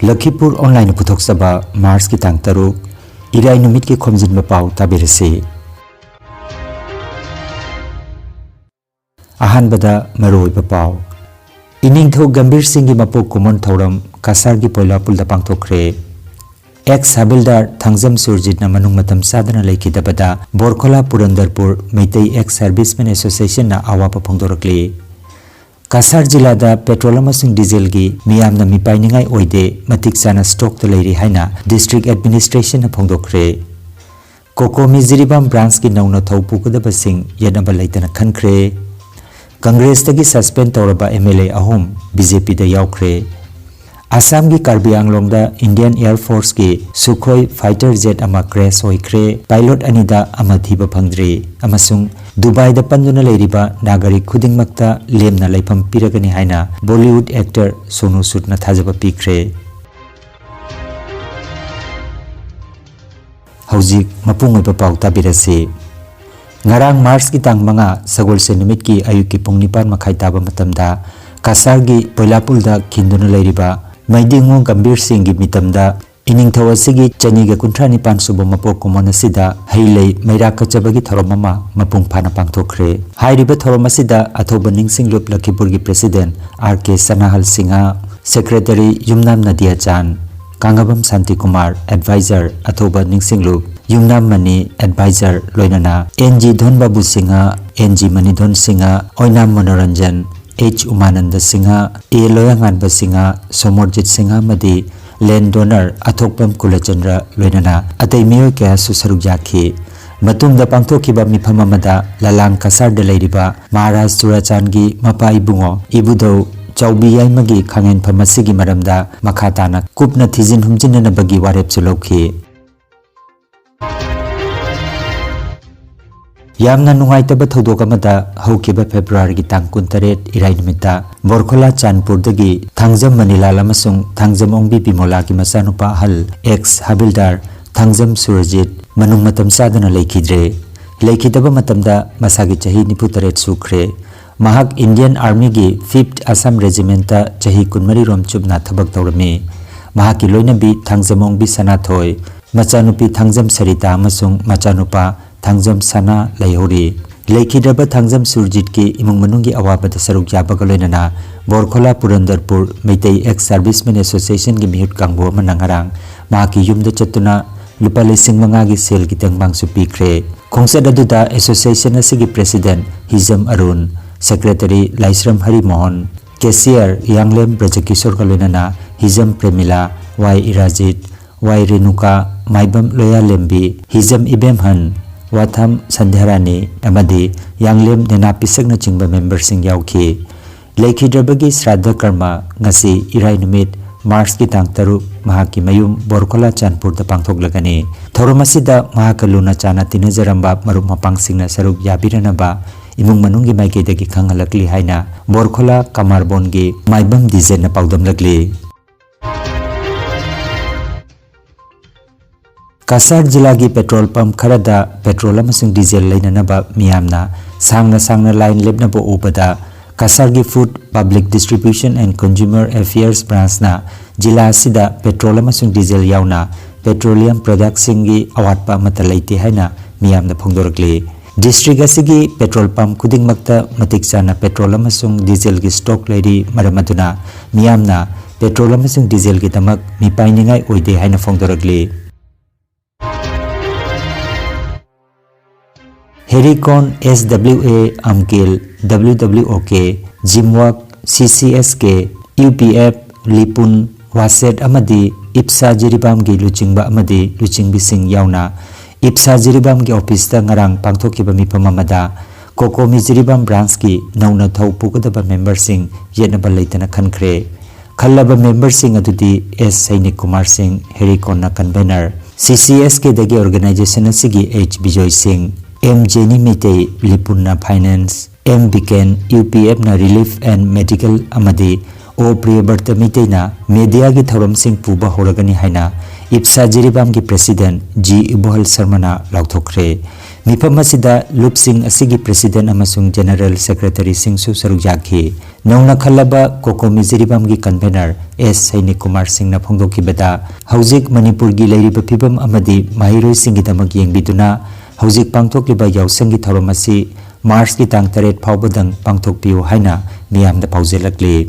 Lakhipur Online Puthok-saba Mars ki tang taruk Irai numit ki Khomjinba Pao tabirasi. Ahanbada Maroiba Pao Iningtho Gambir Singh ki mapok kumon thoram kasar ki poila pulda pangthokre. Ex Habildar Thangzam Surjit na manung matam sadana laikidabada Borkhola Purandarpur Meitei Ex Servicemen Association na awapa phongdorakli. Kasar jilada petrol amasung diesel gi miyamna mipainingai oide matik sana stock to leiri haina district administration na phongdokre. Koko Miziribam branch ki nauna thaupu kudaba sing yanaba laitana khankre. Congress tagi suspend tawraba MLA ahum BJP da yaukre. Assam ki Karbi Anglong da Indian Air Force ki Sukhoi fighter jet ama crash hoikre. Pilot anida ama thiba phangdri amasung Dubai da panduna leiriba nagarik khudingmakta lemna laifam piragani haina Bollywood actor Sonu Sood na thajaba pikre. Haujik mapung oiba pau tabirasi. Ngarang Mars ki tang manga sagol se numit ki ayuk ki pung 9 makhai taba matamda kasar gi poilapulda khinduna leiriba Maidingo Gambir Singh gi mitamda Iningthaw asigi chaniga 39 subo mapok kumon asida hailei mairaka chabagi thoromama mapung phana pangthokre. Hairiba thorom asida athoba ningsinglup Lakhipur gi president RK Sanahal Singha, secretary Yumnam Nadia Chan, Kangabam Santi Kumar advisor athoba ningsinglup Yumnam Mani advisor loinana NG Dhonbabu Singha, NG Manidhon Singha, Oinam Manoranjan, H Umananda Singha, A Loyanganba Singha, Somorjit Singha Madi land donor Athokpam Kulachandra loinana atei miyo kya susaruk yakhi. Matungda pangthokiba mifam amada lalang kasar da leiriba Maharaj Surachan gi mapa ibungo ibudo chaubi yaimagi khangen phamasigi maramda makhatana kupna thijin humjinna bagi warep chulokhi. Yamna nungaitaba thodok amada haukiba February gi tang 28 irai nimita Borkhola Chanpur dagi Thangzam Manilal amasung Thangzam Ongbi Bimola ki masanupa hal ex Habildar Thangzam Surjit manung matam sadana laikidre. Laikidaba matamda masagi chahi 93 sukre. Mahak Indian Army gi 5th Assam Regiment ta chahi 13 rom chubna thabak tawrami. Mahaki loinabi Thangzam Ongbi Sanathoi, machanupi Thangzam Sarita amasung machanupa Thangzam Sana Layhori. Laikidaba Thangzam Surjit ki imung manungi awabada saruk yabaga loinana Borkhola Purandarpur Meitei Ex Servicemen Association gi mihut kangbo manangarang mahaki yumda chatuna lupa lising mangagi sel ki tangbang supikre. Khongsad aduda association asigi president Hizam Arun, secretary Laisram Hari Mohan, cashier Yanglem Brajakishor ka loinana Hizam Premila, Y Irajit, Y Renuka, Maibam Loya Lembi, Hizam Ibemhan, Watham Sandharani amadi Yanglem Nenapisagna chingba member sing yauki. Laikhidrabagi Shraddha Karma ngasi irai numit Mars ki tang taruk mahaki mayum Borkhola Chanpur da pangthoklagani. Thoramasida mahakaluna chana tinajaramba marup mapang singna saruk yabiranaba imung manungi maikidagi khangalakli haina Borkhola Kamarbon gi maibam dizen na paudamlagli. Kasar jila gi petrol pump kharada petrol amasung diesel lainanaba miyamna sangna line lebnabo ubada Kasar gi Food Public Distribution and Consumer Affairs branch na jila sida petrol amasung diesel yauna petroleum products singi awatpa mata leite haina miyamna phongdorakli. District asigi petrol pump kudingmakta matik chana petrol amasung diesel gi stock leiri maramaduna miyamna petrol amasung diesel gi tamak mipainingai oide haina phongdorakli. Hericon SWA Amkil WWOK Jimwak CCSK UPF Lipun Waset amadi Ipsa Jiribam gi luchingba amadi luchingbi sing yauna Ipsa Jiribam gi office ta ngarang pangthokiba mifam amada Koko Miziribam branch ki nauna thau pukadaba member sing yenaba leitana khankhre. Khallaba member sing adudi S Sainik Kumar Singh Hericon na convener CCSK dagi organization asigi H Bijoy Singh M Jenny Mitei Lipuna Finance, M Biken UPF na Relief and Medical amadi O Priyabarta Mitei na media gi thoram sing puba horagani haina Ipsa Jiribam gi president G Ibohal Sarmana lauthokre. ꯃꯤꯐꯝ ꯑꯁꯤꯗ ꯂꯨꯞꯁꯤꯡ ꯑꯁꯤꯒꯤ president ꯑꯃꯁꯨꯡ general ꯁꯦꯀ꯭ꯔꯦꯇꯔꯤꯁꯤꯡꯁꯨ ꯁꯔꯨꯛ ꯌꯥꯈꯤ꯫ ꯅꯧꯅ ꯈꯜꯂꯕ ꯀꯣꯀꯣꯃꯤ ꯖꯤꯔꯤꯕꯥꯝꯒꯤ convener S ꯁꯩꯅꯤꯛ Kumar ꯁꯤꯡꯅ ꯐꯣꯡꯗꯣꯛꯈꯤꯕꯗ ꯍꯧꯖꯤꯛ ꯃꯅꯤꯄꯨꯔꯒꯤ ꯂꯩꯔꯤꯕ ꯐꯤꯕꯝ ꯑꯃꯗꯤ ꯃꯍꯩꯔꯣꯏꯁꯤꯡꯒꯤꯗꯃꯛ ꯌꯦꯡꯕꯤꯗꯨꯅ ꯍꯧꯖꯤꯛ ꯄꯥꯡꯊꯣꯛꯂꯤꯕ ꯌꯥꯎꯁꯪꯒꯤ ꯊꯧꯔꯝ ꯑꯁꯤ ꯃꯥꯔꯆꯀꯤ ꯇꯥꯡ 8 ꯐꯥꯎꯕꯗꯪ ꯄꯥꯡꯊꯣꯛꯄꯤꯌꯨ ꯍꯥꯏꯅ ꯃꯤꯌꯥꯝꯗ ꯄꯥꯎꯖꯦꯜꯂꯛꯂꯤ꯫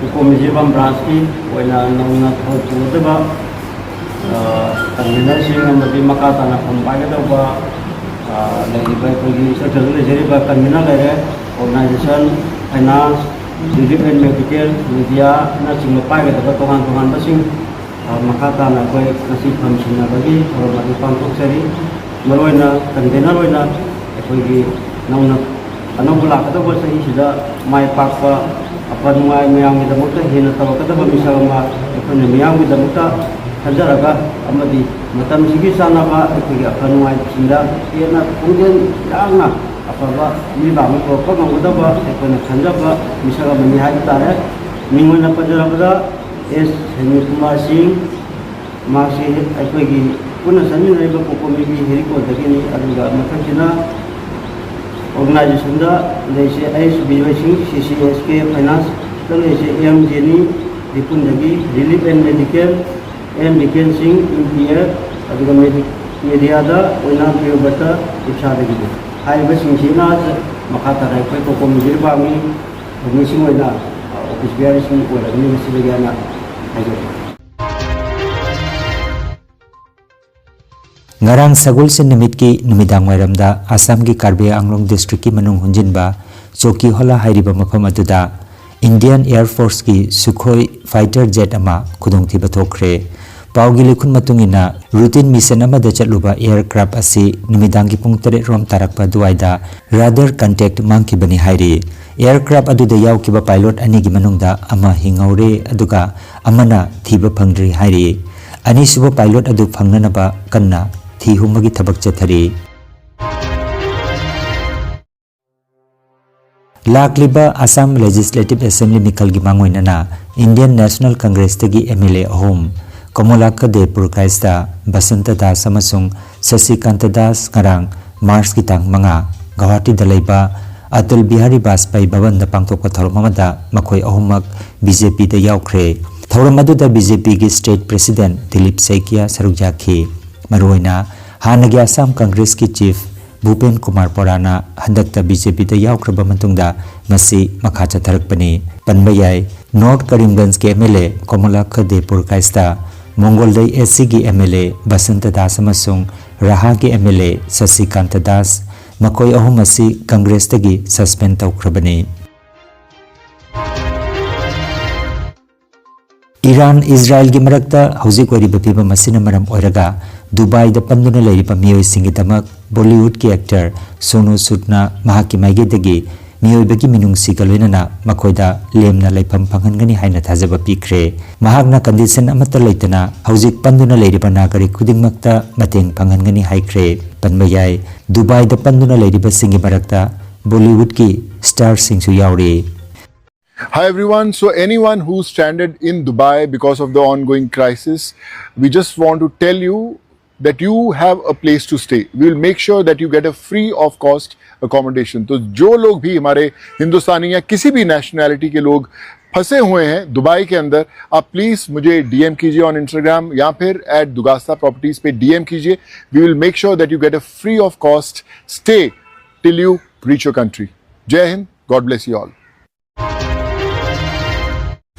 ꯀꯣꯀꯣꯃꯤ ꯖꯤꯔꯤꯕꯥꯝ ꯕ꯭ꯔꯥꯟꯆꯀꯤ ꯑꯣꯏꯅ ꯅꯧꯅ ꯊꯧꯒꯗꯕ ꯀꯟꯚꯦꯅꯔꯁꯤꯡ ꯑꯃꯗꯤ ꯃꯈꯥ ꯇꯥꯅ ꯐꯝ ꯄꯥꯏꯒꯗꯧꯕ ꯂꯩꯔꯤꯕ ꯑꯩꯈꯣꯏꯒꯤ ꯁꯦꯛꯇꯔꯗ ꯂꯩꯖꯔꯤꯕ ꯀꯟꯚꯦꯅꯔ ꯂꯩꯔꯦ, ꯑꯣꯔꯒꯅꯥꯏꯖꯦꯁꯟ, ꯐꯥꯏꯅꯥꯟꯁ, ꯔꯤꯂꯤꯐ ꯑꯦꯟड ꯃꯦꯗꯤꯀꯦꯜ, ꯃꯤꯗꯤꯌꯥꯅꯆꯤꯡꯕ ꯄꯥꯏꯒꯗꯕ ꯇꯣꯉꯥꯟ ꯇꯣꯉꯥꯟꯕꯁꯤꯡ ꯃꯈꯥ ꯇꯥꯅ ꯑꯩꯈꯣꯏ ꯉꯁꯤ ꯐꯝ ꯁꯤꯟꯅꯕꯒꯤ ꯊꯧꯔꯝ ꯑꯗꯨ ꯄꯥꯡꯊꯣꯛꯆꯔꯤ꯫ ꯃꯔꯨꯑꯣꯏꯅ ꯀꯟꯚꯦꯅꯔ ꯑꯣꯏꯅ ꯑꯩꯈꯣꯏꯒꯤ ꯅꯧꯅ ꯑꯅꯧꯕ ꯂꯥꯛꯀꯗꯧꯕ ꯆꯍꯤꯁꯤꯗ ꯃꯥꯏ ꯄꯥꯛꯄ ꯑꯐ ꯅꯨꯡꯉꯥꯏ ꯃꯌꯥꯝꯒꯤꯗꯃꯛꯇ ꯍꯦꯟꯅ ꯇꯧꯔꯛꯀꯗꯕ ꯃꯤꯁꯛ ꯑꯃ ꯑꯩꯈꯣꯏꯅ ꯃꯤꯌꯥꯝꯒꯤꯗꯃꯛꯇ ꯈꯟꯖꯔꯒ ꯑꯃꯗꯤ ꯃꯇꯝꯁꯤꯒꯤ ꯆꯥꯟꯅꯕ ꯑꯩꯈꯣꯏꯒꯤ ꯑꯐ ꯅꯨꯡꯉꯥꯏꯁꯤꯡꯗ ꯍꯦꯟꯅ ꯈꯣꯡꯖꯦꯜ ꯌꯥꯡꯅ ꯑꯐꯕ ꯃꯤꯕ ꯑꯃ ꯄꯨꯔꯛꯄ ꯉꯝꯒꯗꯕ ꯑꯩꯈꯣꯏꯅ ꯈꯟꯖꯕ ꯃꯤꯁꯛ ꯑꯃꯅꯤ ꯍꯥꯏꯕ ꯇꯥꯔꯦ꯫ ꯃꯤꯡ ꯑꯣꯏꯅ ꯄꯟꯖꯔꯕꯗ ꯑꯦꯁ ꯁꯩꯅꯤꯛ ꯀꯨꯃꯥꯔ ꯁꯤꯡ, ꯃꯥꯁꯤ ꯑꯩꯈꯣꯏꯒꯤ ꯄꯨꯟꯅ ꯆꯠꯃꯤꯟꯅꯔꯤꯕ ꯀꯣꯀꯣꯃꯤꯒꯤ ꯍꯦꯔꯤꯀꯣꯠꯇꯒꯤꯅꯤ꯫ ꯑꯗꯨꯒ ꯃꯊꯛꯁꯤꯅ ꯑꯣꯔꯒꯅꯥꯏꯖꯦꯁꯟꯗ ꯂꯩꯔꯤꯁꯦ ꯑꯩꯁ ꯕꯤꯑꯣꯏꯁꯤꯡ, CCSK ꯐꯥꯏꯅꯥꯟꯁꯇ ꯂꯩꯔꯤꯁꯦ MJꯅꯤ, ꯔꯤꯄꯨꯟꯗꯒꯤ ꯔꯤꯂꯤꯐ ꯑꯦꯟड ꯃꯦꯗꯤꯀꯦꯜ MDK ꯁꯤꯡ, MPF, ꯑꯗꯨꯒ ꯃꯤꯗꯤꯌꯥꯗ ꯑꯣꯏꯅ ꯄꯤꯌꯣꯕꯇ ꯏꯞꯁꯥꯗꯒꯤꯅꯤ꯫ ꯍꯥꯏꯔꯤꯕꯁꯤꯡꯁꯤꯅ ꯃꯈꯥ ꯇꯥꯅ ꯑꯩꯈꯣꯏ ꯀꯣꯀꯣꯃꯤ ꯖꯤꯔꯤꯕꯥꯝꯒꯤ ꯃꯤꯁꯤꯡ ꯑꯣꯏꯅ ꯑꯣꯐꯤꯁ ꯕꯤꯌꯥꯔꯤꯁꯤꯡ ꯑꯣꯏꯔꯒꯅꯤ ꯉꯁꯤꯗꯒꯤ ꯍꯥꯏꯅ ꯍꯥꯏꯖꯔꯤ꯫ ngarang sagulse numitki numidang wairamda Assamgi Karbe Anglong districtki manung hunjinba Choki Hola hairiba mafam aduda Indian Air Force ki Sukhoi fighter jet ama khudongthiba thokre paugi likhun matungina routine mission amada chatluba aircraft asi numidangi pung 3 rom tarakpa duaida radar contact mangkibani hairi aircraft aduda yaukiba pilot anigi manungda ama hingaure aduga amana thiba phangri hairi anisuba pilot adu phangnanaba kanna thihumagi thabak chathari lakliba Assam Legislative Assembly Mikhalgi mangoinana Indian National Congress tagi MLA ahom Komolaka Depur Kaista Basanta Das amasung Sasikanta Das ngarang Mars ki tang manga Guwahati dalaiba Atal Bihari Vajpayee Bhavan da pangthokpa thorom amada makhoi ahumak BJP da yaukre thorom aduda BJP gi State President Dilip Saikia saruk jakhi maruina hanagi Assam Congress ki Chief Bhupen Kumar Porana handakta BJP da yaukraba matungda masi makha chatharakpani panbayai North Karimganj ke MLA Komolaka Depur Kaista Mongolday SC ki MLA Basanta Das amasung Raha ki MLA Sasikanta Das makoi ahum asi Congress tagi suspend tawkrabani Iran Israel gi marakta hauzik wariba pibam asina maram oiraga Dubai da panduna leiriba miyoi singidamak Bollywood ki actor Sonu Sood na mahaki maigedagi miyoi bagi minung sigaloinana makoida lemna laifam panghangani haina thajaba pikre mahakna condition amata leitana hauzik panduna leiriba nagari khudingmakta mateng panghangani haikre panbayai Dubai da panduna leiriba singi marakta Bollywood ki star singsu yauri Hi everyone, so anyone who's stranded in Dubai because of the ongoing crisis, we just want to tell you that you have a place to stay. We will make sure that you get a free of cost accommodation. तो जो लोग भी हमारे हिंदुस्तानी या किसी भी nationality के लोग फंसे हुए हैं दुबई के अंदर, आप प्लीज मुझे DM कीजिए ऑन Instagram या फिर @Dugasta Properties पे DM कीजिए. We will make sure that you get a free of cost stay till you reach your country. Jai Hind, God bless you all.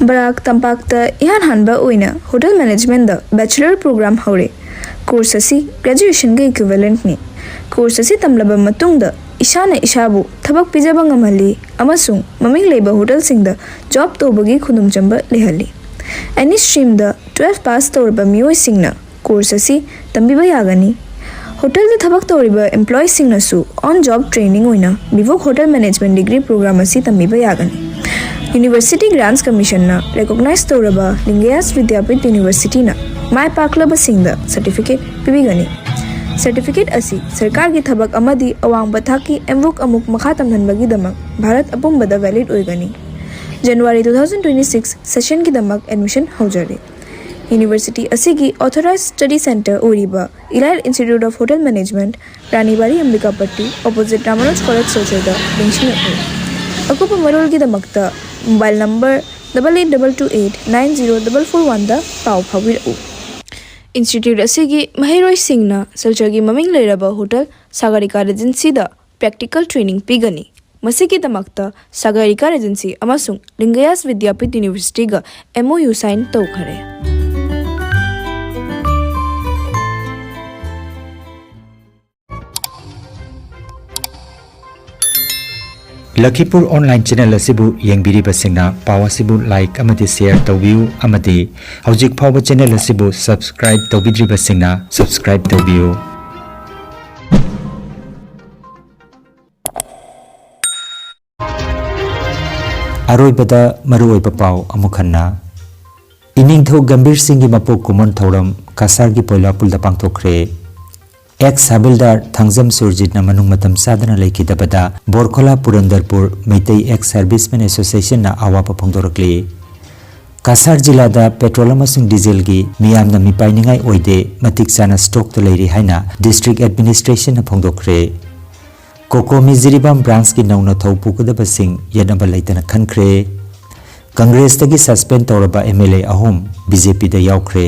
Barak Tampak ta ihan hanba oina hotel management da bachelor program haure course asi graduation ga equivalent ni course asi tamlaba matung da ishana ishabu thabak pijaba ngamali amasung maming leba hotel sing da job tobagi khudum chamba lehali any stream da 12 pass torba miyoi singna course asi tambiba yagani hotel da thabak toriba employee singna su on job training oina bivok hotel management degree program asi tambiba yagani University Grants Commission na recognize toraba Lingayas Vidyapit University na mai paklaba singda certificate pibigani certificate asi sarkar gi thabak amadi awang bathaki emvok amuk makha tamhanbagi damak Bharat apumbada valid oigani January 2026 session ki damak admission haujare university असिगी authorised study centre ओरिबा elite institute of hotel management Ranibari Ambikapatti opposite Ramanuj college सोचेदा लिंचिंग अकुप मरोल की दमकता mobile number 8822890441 दा पाव फाविरउ इंस्टीट्यूट असिगी महिरोय सिंगना सल्चरगी ममिंग लेरबा होटल सागरिका रेजेंसी दा प्रैक्टिकल ट्रेनिंग पिगनी मसिगी दमकता सागरिका रेजेंसी अमसुंग लिंगयास विद्यापीठ यूनिवर्सिटी गा MOU साइन तौखरे Lakhipur Online Channel asibu yengbiriba singna paw asibu like amati share tawbiu amati hojik phawba channel asibu subscribe tawbidriba singna subscribe tawbiu aroibada maruoiba paw amukhanna iningtho gambir singi mapok kumon thoram kasar gi poila pulda pangthokre Ex Habildar Thangzam Surjit na manung matam sadana laikidabada Borkhola Purandarpur Meitai Ex Servicemen Association na awapa phongdorakli Kasar jila da petrol amasung diesel gi miyamna mipainingai oide matik chana stock to leiri haina district administration na phongdokre Koko Miziribam branch ki nauna thaupu kadaba sing yanaba laitana khankhre Congress tagi suspend tawraba MLA ahom BJP da yaukre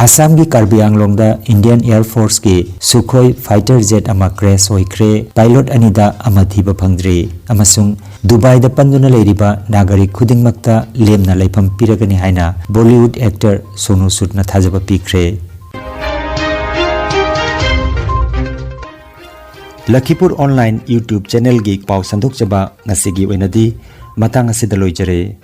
Assam की कार्बी आंगलोंग दा Indian air force की Sukhoi fighter jet अमा crash होइख्रे pilot अनिदा अमा थीबा फंगद्री अमसुंग दुबई दा पंदुना लेरिबा नागरिक खुदिंगमक्ता लेमना लाइफम पिरगनि हाइना बॉलीवुड एक्टर सोनू सूदना थाजबा पिख्रे लखीपुर ऑनलाइन यूट्यूब चैनल की पाव संदोक जबा ngasi gi oinadi matang asida loijare